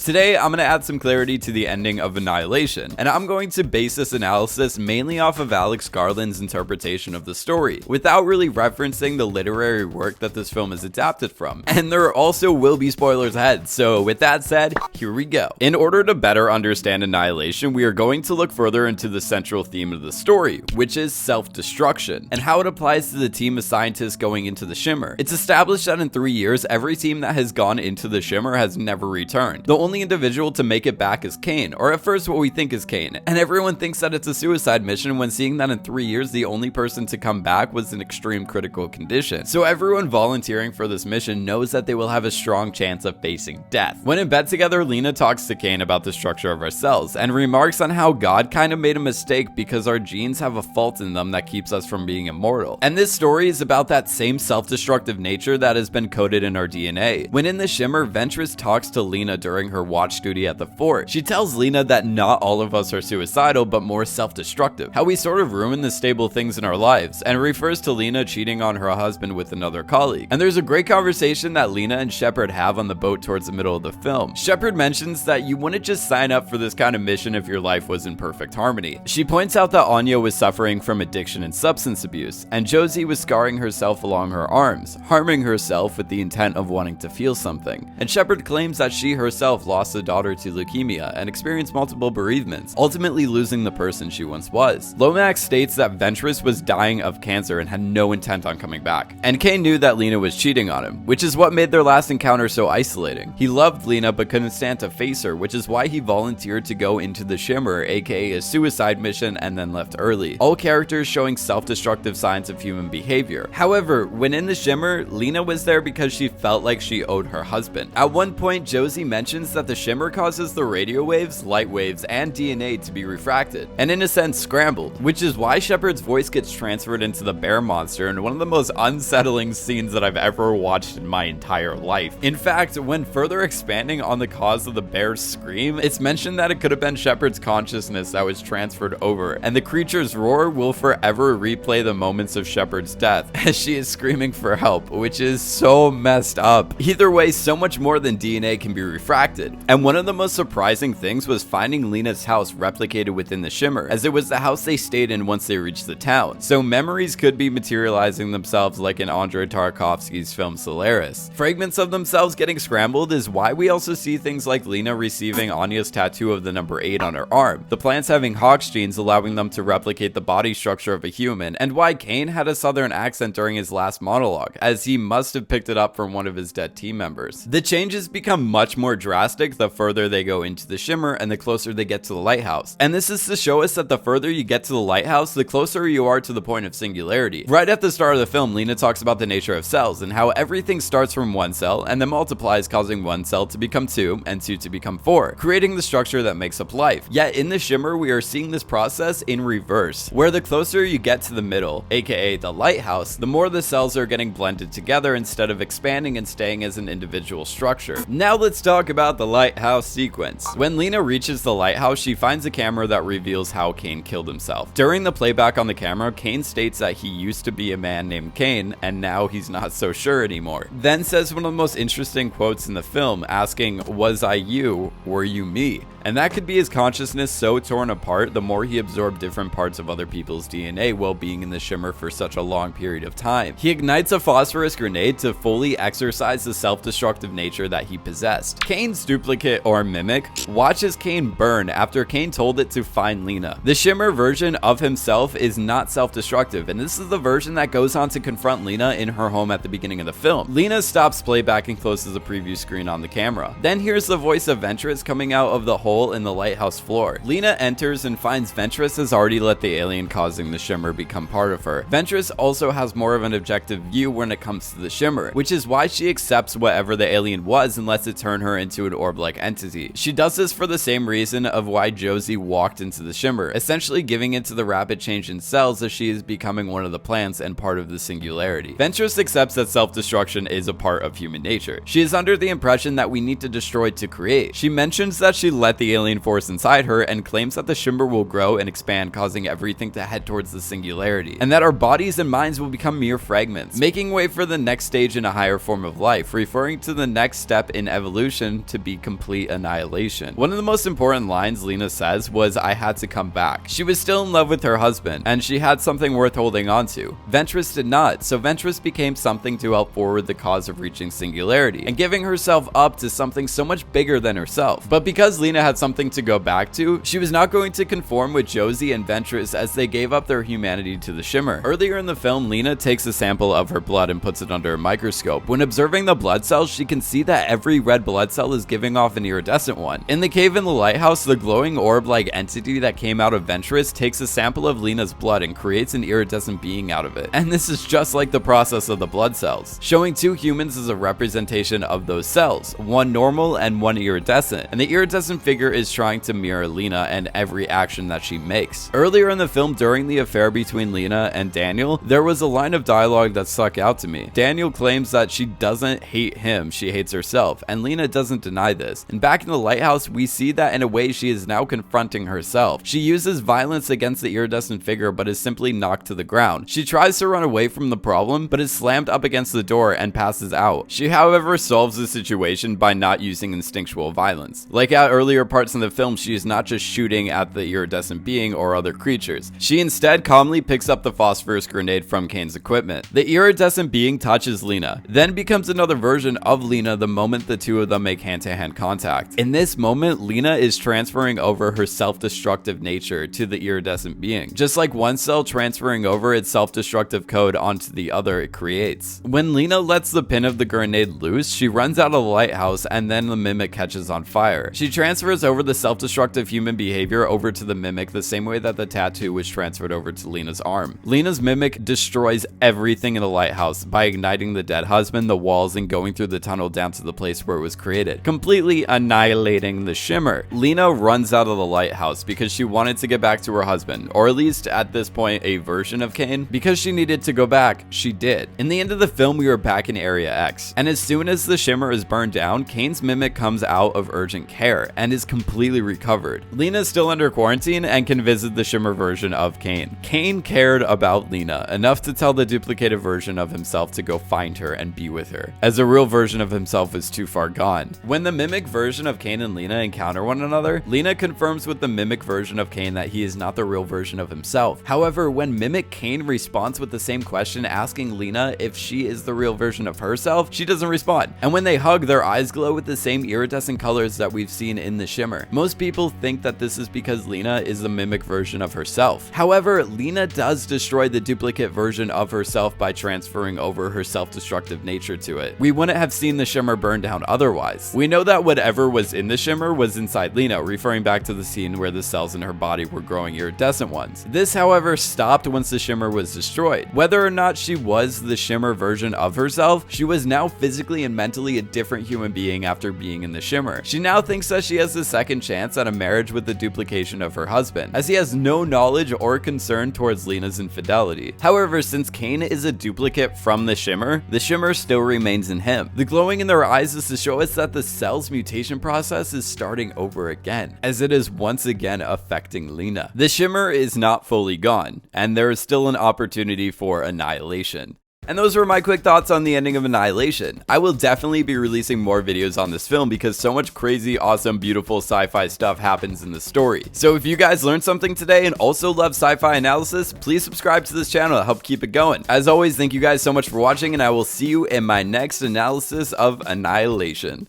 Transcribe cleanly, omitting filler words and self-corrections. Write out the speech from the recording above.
Today, I'm going to add some clarity to the ending of Annihilation, and I'm going to base this analysis mainly off of Alex Garland's interpretation of the story, without really referencing the literary work that this film is adapted from. And there also will be spoilers ahead, so with that said, here we go. In order to better understand Annihilation, we are going to look further into the central theme of the story, which is self-destruction, and how it applies to the team of scientists going into the Shimmer. It's established that in 3 years, every team that has gone into the Shimmer has never returned. The only individual to make it back is Kane, or at first what we think is Kane, and everyone thinks that it's a suicide mission when seeing that in 3 years the only person to come back was in extreme critical condition. So everyone volunteering for this mission knows that they will have a strong chance of facing death. When in bed together, Lena talks to Kane about the structure of our cells, and remarks on how God kind of made a mistake because our genes have a fault in them that keeps us from being immortal. And this story is about that same self-destructive nature that has been coded in our DNA. When in the Shimmer, Ventress talks to Lena during her watch duty at the fort. She tells Lena that not all of us are suicidal, but more self-destructive, how we sort of ruin the stable things in our lives, and refers to Lena cheating on her husband with another colleague. And there's a great conversation that Lena and Shepard have on the boat towards the middle of the film. Shepard mentions that you wouldn't just sign up for this kind of mission if your life was in perfect harmony. She points out that Anya was suffering from addiction and substance abuse, and Josie was scarring herself along her arms, harming herself with the intent of wanting to feel something. And Shepard claims that she herself lost a daughter to leukemia and experienced multiple bereavements, ultimately losing the person she once was. Lomax states that Ventress was dying of cancer and had no intent on coming back. And Kane knew that Lena was cheating on him, which is what made their last encounter so isolating. He loved Lena but couldn't stand to face her, which is why he volunteered to go into the Shimmer, aka a suicide mission, and then left early. All characters showing self-destructive signs of human behavior. However, when in the Shimmer, Lena was there because she felt like she owed her husband. At one point, Josie mentions that the Shimmer causes the radio waves, light waves, and DNA to be refracted, and in a sense scrambled, which is why Shepard's voice gets transferred into the bear monster in one of the most unsettling scenes that I've ever watched in my entire life. In fact, when further expanding on the cause of the bear's scream, it's mentioned that it could have been Shepard's consciousness that was transferred over, and the creature's roar will forever replay the moments of Shepard's death as she is screaming for help, which is so messed up. Either way, so much more than DNA can be refracted, and one of the most surprising things was finding Lena's house replicated within the Shimmer, as it was the house they stayed in once they reached the town. So memories could be materializing themselves like in Andrei Tarkovsky's film Solaris. Fragments of themselves getting scrambled is why we also see things like Lena receiving Anya's tattoo of the number 8 on her arm, the plants having Hawk's genes allowing them to replicate the body structure of a human, and why Kane had a southern accent during his last monologue, as he must have picked it up from one of his dead team members. The changes become much more drastic the further they go into the Shimmer and the closer they get to the Lighthouse. And this is to show us that the further you get to the Lighthouse, the closer you are to the point of singularity. Right at the start of the film, Lena talks about the nature of cells and how everything starts from one cell and then multiplies, causing one cell to become 2 and 2 to become 4, creating the structure that makes up life. Yet in the Shimmer, we are seeing this process in reverse, where the closer you get to the middle, aka the Lighthouse, the more the cells are getting blended together instead of expanding and staying as an individual structure. Now let's talk about the Lighthouse sequence. When Lena reaches the Lighthouse, she finds a camera that reveals how Kane killed himself. During the playback on the camera, Kane states that he used to be a man named Kane, and now he's not so sure anymore. Then says one of the most interesting quotes in the film, asking, "Was I you? Were you me?" And that could be his consciousness so torn apart the more he absorbed different parts of other people's DNA while being in the Shimmer for such a long period of time. He ignites a phosphorus grenade to fully exercise the self-destructive nature that he possessed. Kane's duplicate or mimic watches Kane burn after Kane told it to find Lena. The Shimmer version of himself is not self-destructive, and this is the version that goes on to confront Lena in her home at the beginning of the film. Lena stops playback and closes the preview screen on the camera. Then here's the voice of Ventress coming out of the hole in the lighthouse floor. Lena enters and finds Ventress has already let the alien causing the Shimmer become part of her. Ventress also has more of an objective view when it comes to the Shimmer, which is why she accepts whatever the alien was and lets it turn her into an orb-like entity. She does this for the same reason of why Josie walked into the Shimmer, essentially giving into the rapid change in cells as she is becoming one of the plants and part of the singularity. Ventress accepts that self-destruction is a part of human nature. She is under the impression that we need to destroy to create. She mentions that she let the alien force inside her and claims that the Shimmer will grow and expand, causing everything to head towards the singularity, and that our bodies and minds will become mere fragments, making way for the next stage in a higher form of life, referring to the next step in evolution to be complete annihilation. One of the most important lines Lena says was, "I had to come back." She was still in love with her husband, and she had something worth holding on to. Ventress did not, so Ventress became something to help forward the cause of reaching singularity, and giving herself up to something so much bigger than herself. But because Lena had something to go back to, she was not going to conform with Josie and Ventress as they gave up their humanity to the Shimmer. Earlier in the film, Lena takes a sample of her blood and puts it under a microscope. When observing the blood cells, she can see that every red blood cell is giving off an iridescent one. In the cave in the lighthouse, the glowing orb-like entity that came out of Ventress takes a sample of Lena's blood and creates an iridescent being out of it. And this is just like the process of the blood cells, showing two humans as a representation of those cells, one normal and one iridescent, and the iridescent figure is trying to mirror Lena and every action that she makes. Earlier in the film, during the affair between Lena and Daniel, there was a line of dialogue that stuck out to me. Daniel claims that she doesn't hate him, she hates herself, and Lena doesn't deny this. And back in the lighthouse, we see that in a way she is now confronting herself. She uses violence against the iridescent figure but is simply knocked to the ground. She tries to run away from the problem but is slammed up against the door and passes out. She, however, solves the situation by not using instinctual violence. Like at earlier parts in the film, she is not just shooting at the iridescent being or other creatures. She instead calmly picks up the phosphorus grenade from Kane's equipment. The iridescent being touches Lena, then becomes another version of Lena the moment the two of them make hand-to-hand contact. In this moment, Lena is transferring over her self-destructive nature to the iridescent being, just like one cell transferring over its self-destructive code onto the other it creates. When Lena lets the pin of the grenade loose, she runs out of the lighthouse and then the mimic catches on fire. She transfers over the self-destructive human behavior over to the mimic the same way that the tattoo was transferred over to Lena's arm. Lena's mimic destroys everything in the lighthouse by igniting the dead husband, the walls, and going through the tunnel down to the place where it was created, completely annihilating the Shimmer. Lena runs out of the lighthouse because she wanted to get back to her husband, or at least at this point a version of Kane. Because she needed to go back, she did. In the end of the film, we are back in Area X, and as soon as the Shimmer is burned down, Kane's mimic comes out of urgent care and is completely recovered. Lena is still under quarantine and can visit the Shimmer version of Kane. Kane cared about Lena enough to tell the duplicated version of himself to go find her and be with her, as the real version of himself was too far gone. When the mimic version of Kane and Lena encounter one another, Lena confirms with the mimic version of Kane that he is not the real version of himself. However, when mimic Kane responds with the same question asking Lena if she is the real version of herself, she doesn't respond. And when they hug, their eyes glow with the same iridescent colors that we've seen in the Shimmer. Most people think that this is because Lena is the mimic version of herself. However, Lena does destroy the duplicate version of herself by transferring over her self-destructive nature to it. We wouldn't have seen the Shimmer burn down otherwise. We know that whatever was in the Shimmer was inside Lena, referring back to the scene where the cells in her body were growing iridescent ones. This, however, stopped once the Shimmer was destroyed. Whether or not she was the Shimmer version of herself, she was now physically and mentally a different human being after being in the Shimmer. She now thinks that she has a second chance at a marriage with the duplication of her husband, as he has no knowledge or concern towards Lena's infidelity. However, since Kane is a duplicate from the Shimmer still remains in him. The glowing in their eyes is to show us that the cell's mutation process is starting over again, as it is once again affecting Lena. The Shimmer is not fully gone, and there is still an opportunity for annihilation. And those were my quick thoughts on the ending of Annihilation. I will definitely be releasing more videos on this film because so much crazy, awesome, beautiful sci-fi stuff happens in the story. So if you guys learned something today and also love sci-fi analysis, please subscribe to this channel to help keep it going. As always, thank you guys so much for watching, and I will see you in my next analysis of Annihilation.